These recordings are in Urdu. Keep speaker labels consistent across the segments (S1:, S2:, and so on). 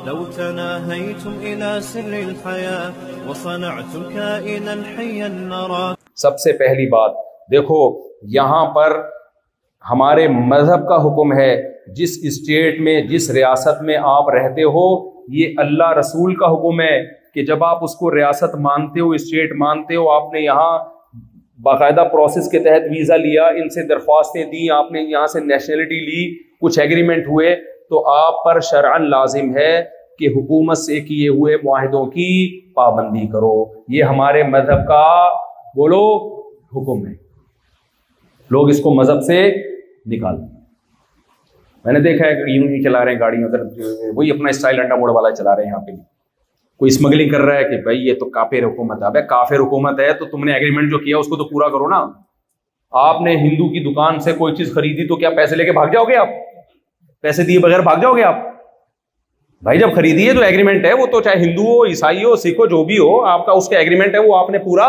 S1: لو تناهيتم إلى سر الحياة وصنعتم كائنا حيا نرى.
S2: سب سے پہلی بات دیکھو، یہاں پر ہمارے مذہب کا حکم ہے، جس اسٹیٹ میں جس ریاست میں آپ رہتے ہو، یہ اللہ رسول کا حکم ہے کہ جب آپ اس کو ریاست مانتے ہو، اسٹیٹ مانتے ہو، آپ نے یہاں باقاعدہ پروسیس کے تحت ویزا لیا، ان سے درخواستیں دی، آپ نے یہاں سے نیشنلٹی لی، کچھ ایگریمنٹ ہوئے، تو آپ پر شرعاً لازم ہے کہ حکومت سے کیے ہوئے معاہدوں کی پابندی کرو. یہ ہمارے مذہب کا بولو حکم ہے. لوگ اس کو مذہب سے نکال، میں نے دیکھا ہے کہ یوں ہی چلا رہے ہیں گاڑی، ادھر وہی اپنا اسٹائل انڈا موڑ والا چلا رہے ہیں. یہاں پہ کوئی اسمگلنگ کر رہا ہے کہ بھائی یہ تو کافر حکومت ہے. ابے کافر حکومت ہے تو تم نے ایگریمنٹ جو کیا اس کو تو پورا کرو نا. آپ نے ہندو کی دکان سے کوئی چیز خریدی تو کیا پیسے لے کے بھاگ جاؤ گے؟ آپ پیسے دیے بغیر بھاگ جاؤ گے آپ؟ بھائی جب خریدی ہے تو ایگریمنٹ ہے، وہ تو چاہے ہندو ہو، عیسائی ہو، سکھ ہو، جو بھی ہو، آپ کا اس کا ایگریمنٹ ہے، وہ آپ نے پورا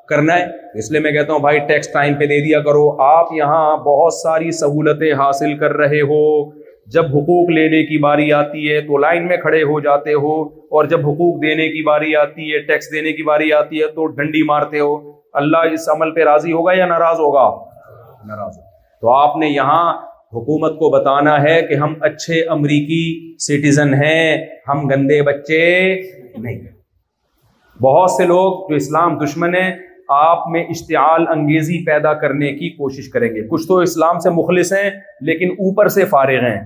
S2: کرنا ہے. اس لیے میں کہتا ہوں بھائی ٹیکس ٹائم پہ دے دیا کرو. آپ یہاں بہت ساری سہولتیں حاصل کر رہے ہو، جب حقوق لینے کی باری آتی ہے تو لائن میں کھڑے ہو جاتے ہو، اور جب حقوق دینے کی باری آتی ہے، ٹیکس دینے کی باری آتی ہے تو ڈنڈی مارتے ہو. اللہ اس عمل پہ راضی ہوگا یا ناراض ہوگا؟ ناراض ہوگا. تو آپ نے یہاں حکومت کو بتانا ہے کہ ہم اچھے امریکی سٹیزن ہیں، ہم گندے بچے نہیں ہیں. بہت سے لوگ جو اسلام دشمن ہیں آپ میں اشتعال انگیزی پیدا کرنے کی کوشش کریں گے. کچھ تو اسلام سے مخلص ہیں لیکن اوپر سے فارغ ہیں،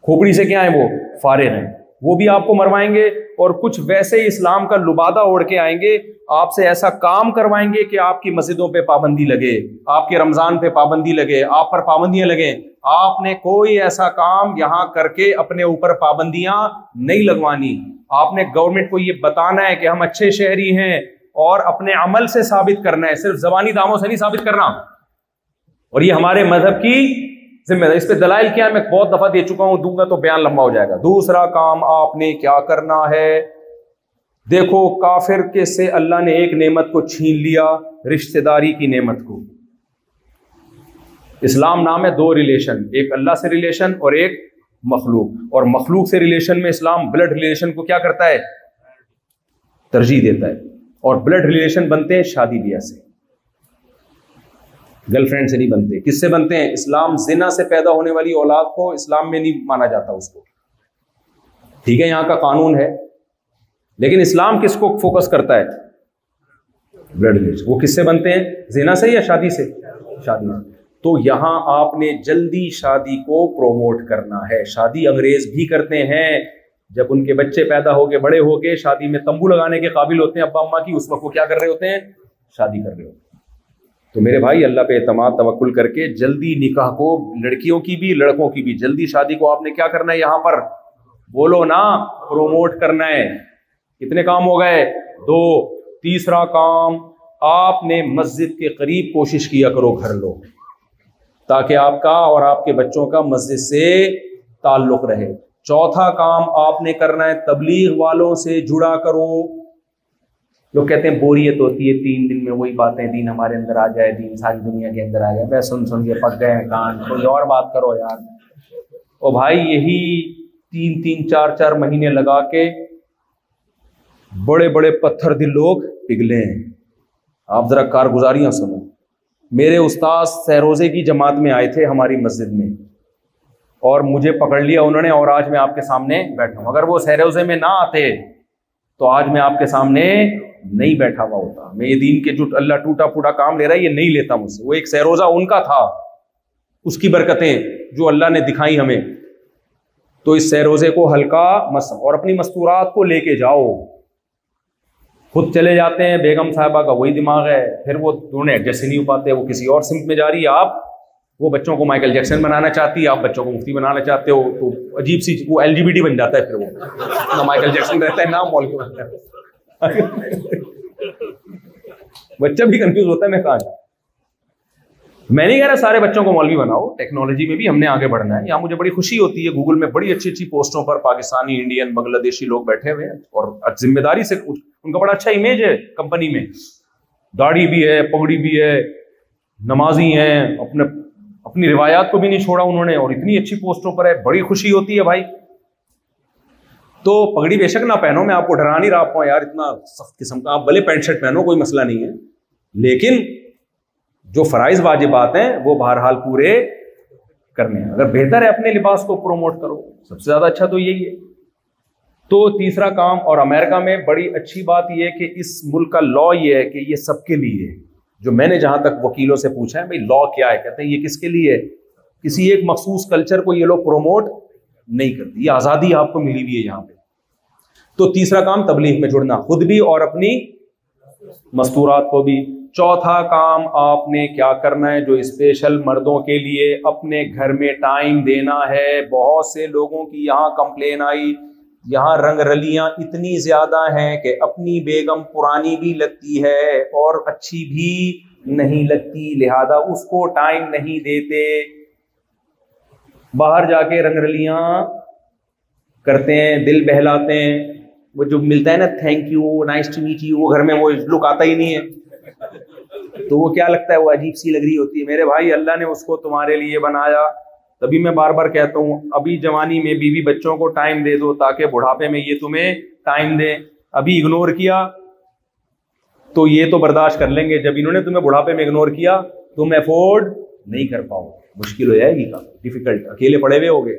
S2: کھوپڑی سے کیا ہیں، وہ فارغ ہیں، وہ بھی آپ کو مروائیں گے. اور کچھ ویسے ہی اسلام کا لبادہ اوڑھ کے آئیں گے، آپ سے ایسا کام کروائیں گے کہ آپ کی مسجدوں پہ پابندی لگے، آپ کے رمضان پہ پابندی لگے، آپ پر پابندیاں لگیں. آپ نے کوئی ایسا کام یہاں کر کے اپنے اوپر پابندیاں نہیں لگوانی. آپ نے گورنمنٹ کو یہ بتانا ہے کہ ہم اچھے شہری ہیں، اور اپنے عمل سے ثابت کرنا ہے، صرف زبانی دعووں سے نہیں ثابت کرنا. اور یہ ہمارے مذہب کی ذمہ داری. اس پہ دلائل کیا ہے میں بہت دفعہ دے چکا ہوں، دوں گا تو بیان لمبا ہو جائے گا. دوسرا کام آپ نے کیا کرنا ہے، دیکھو کافر کے سے اللہ نے ایک نعمت کو چھین لیا، رشتہ داری کی نعمت کو. اسلام نام ہے دو ریلیشن، ایک اللہ سے ریلیشن اور ایک مخلوق. اور مخلوق سے ریلیشن میں اسلام بلڈ ریلیشن کو کیا کرتا ہے، ترجیح دیتا ہے. اور بلڈ ریلیشن بنتے ہیں شادی بیاہ سے، گرل فرینڈ سے نہیں بنتے. کس سے بنتے ہیں؟ اسلام زنا سے پیدا ہونے والی اولاد کو اسلام میں نہیں مانا جاتا اس کو. ٹھیک ہے یہاں کا قانون ہے، لیکن اسلام کس کو فوکس کرتا ہے؟ Blood relation. وہ کس سے بنتے ہیں، زنا سے یا شادی سے؟ شادی سے. تو یہاں آپ نے جلدی شادی کو پروموٹ کرنا ہے. شادی انگریز بھی کرتے ہیں، جب ان کے بچے پیدا ہو کے بڑے ہو کے شادی میں تمبو لگانے کے قابل ہوتے ہیں ابا اماں کی، اس وقت وہ کیا کر رہے ہوتے ہیں، شادی کر رہے ہوتے ہیں. تو میرے بھائی اللہ پہ اعتماد توکل کر کے جلدی نکاح کو، لڑکیوں کی بھی لڑکوں کی بھی، جلدی شادی کو آپ نے کیا کرنا ہے، یہاں پر بولو نا، پروموٹ کرنا ہے. کتنے کام ہو گئے؟ 2. تیسرا کام، آپ نے مسجد کے قریب کوشش کیا کرو گھر لو، تاکہ آپ کا اور آپ کے بچوں کا مسجد سے تعلق رہے. چوتھا کام آپ نے کرنا ہے، تبلیغ والوں سے جڑا کرو. لوگ کہتے ہیں بوریت ہوتی ہے 3 دن میں وہی باتیں، دین ہمارے اندر آ جائے، دین ساری دنیا کے اندر آ جائے. بس سن سن کے پک گئے ہیں کان، کوئی اور بات کرو یار. او بھائی یہی 3 4 مہینے لگا کے بڑے بڑے پتھر دل لوگ پگھلے ہیں. آپ ذرا کارگزاریاں سنو. میرے استاذ سہروزے کی جماعت میں آئے تھے ہماری مسجد میں، اور مجھے پکڑ لیا انہوں نے، اور آج میں آپ کے سامنے بیٹھا ہوں. اگر وہ سہروزے میں نہ آتے تو آج میں آپ کے سامنے نہیں بیٹھا ہوا ہوتا. میں یہ دین کے جو اللہ ٹوٹا پھوٹا کام لے رہا ہے یہ نہیں لیتا مجھ سے. وہ ایک سہروزہ ان کا تھا، اس کی برکتیں جو اللہ نے دکھائی ہمیں. تو اس سہروزے کو ہلکا مس، اور اپنی مستورات کو لے کے جاؤ. خود چلے جاتے ہیں، بیگم صاحبہ کا وہی دماغ ہے، پھر وہ دونوں ایڈجسٹ نہیں ہو پاتے، وہ کسی اور سمت میں جا رہی ہے. آپ وہ بچوں کو مائیکل جیکسن بنانا چاہتی ہے، آپ بچوں کو مفتی بنانا چاہتے ہو، تو عجیب سی وہ LGBT بن جاتا ہے. پھر وہ نہ مائیکل جیکسن رہتا ہے نہ مولوی بنتا ہے. بچہ بھی کنفیوز ہوتا ہے. میں نہیں کہہ رہا سارے بچوں کو مولوی بناؤ، ٹیکنالوجی میں بھی ہم نے آگے بڑھنا ہے. یہاں مجھے بڑی خوشی ہوتی ہے، گوگل میں بڑی اچھی اچھی پوسٹوں پر پاکستانی، انڈین، بنگلہ دیشی لوگ بیٹھے ہوئے ہیں، اور ذمہ داری سے ان کا بڑا اچھا امیج ہے کمپنی میں. داڑھی بھی ہے، پگڑی بھی ہے، نمازی ہیں، اپنی روایات کو بھی نہیں چھوڑا انہوں نے، اور اتنی اچھی پوسٹوں پر ہے. بڑی خوشی ہوتی ہے بھائی. تو پگڑی بے شک نہ پہنو، میں آپ کو ڈرا نہیں رہا ہوں یار اتنا سخت قسم کا، آپ بھلے پینٹ شرٹ پہنو، کوئی مسئلہ نہیں ہے، لیکن جو فرائض واجبات ہیں وہ بہرحال پورے کرنے ہیں۔ اگر بہتر ہے اپنے لباس کو پروموٹ کرو، سب سے زیادہ اچھا تو یہی ہے۔ تو تیسرا کام، اور امریکہ میں بڑی اچھی بات یہ ہے کہ اس ملک کا لا یہ ہے کہ یہ سب کے لیے ہے۔ جو میں نے جہاں تک وکیلوں سے پوچھا ہے بھائی لا کیا ہے، کہتے ہیں یہ کس کے لیے ہے، کسی ایک مخصوص کلچر کو یہ لوگ پروموٹ نہیں کرتی، یہ آزادی آپ کو ملی ہوئی ہے یہاں پہ۔ تو تیسرا کام تبلیغ میں جڑنا، خود بھی اور اپنی مستورات کو بھی۔ چوتھا کام آپ نے کیا کرنا ہے، جو اسپیشل مردوں کے لیے اپنے گھر میں ٹائم دینا ہے۔ بہت سے لوگوں کی یہاں کمپلین آئی، یہاں رنگ رلیاں اتنی زیادہ ہیں کہ اپنی بیگم پرانی بھی لگتی ہے اور اچھی بھی نہیں لگتی، لہذا اس کو ٹائم نہیں دیتے، باہر جا کے رنگ رلیاں کرتے ہیں، دل بہلاتے ہیں، وہ جو ملتا ہے نا thank you nice to meet you, وہ گھر میں وہ لک آتا ہی نہیں ہے، تو وہ کیا لگتا ہے، وہ عجیب سی لگ رہی ہوتی ہے۔ میرے بھائی اللہ نے اس کو تمہارے لیے بنایا، تبھی میں بار بار کہتا ہوں ابھی جوانی میں بیوی بچوں کو ٹائم دے دو تاکہ بڑھاپے میں یہ تمہیں ٹائم دیں۔ ابھی اگنور کیا تو یہ تو برداشت کر لیں گے، جب انہوں نے تمہیں بڑھاپے میں اگنور کیا تم افورڈ نہیں کر پاؤ، مشکل ہو جائے گی، ڈیفیکلٹ، اکیلے پڑے ہوئے ہوگے۔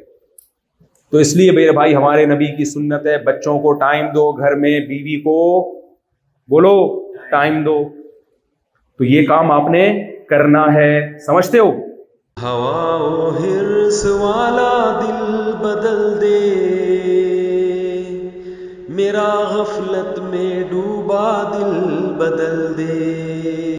S2: تو اس لیے میرے بھائی ہمارے نبی کی سنت ہے بچوں کو ٹائم دو، گھر میں بیوی کو بولو ٹائم دو، تو یہ کام آپ نے کرنا ہے، سمجھتے ہو؟
S3: ہوا و حرص والا دل بدل دے، میرا غفلت میں ڈوبا دل بدل دے۔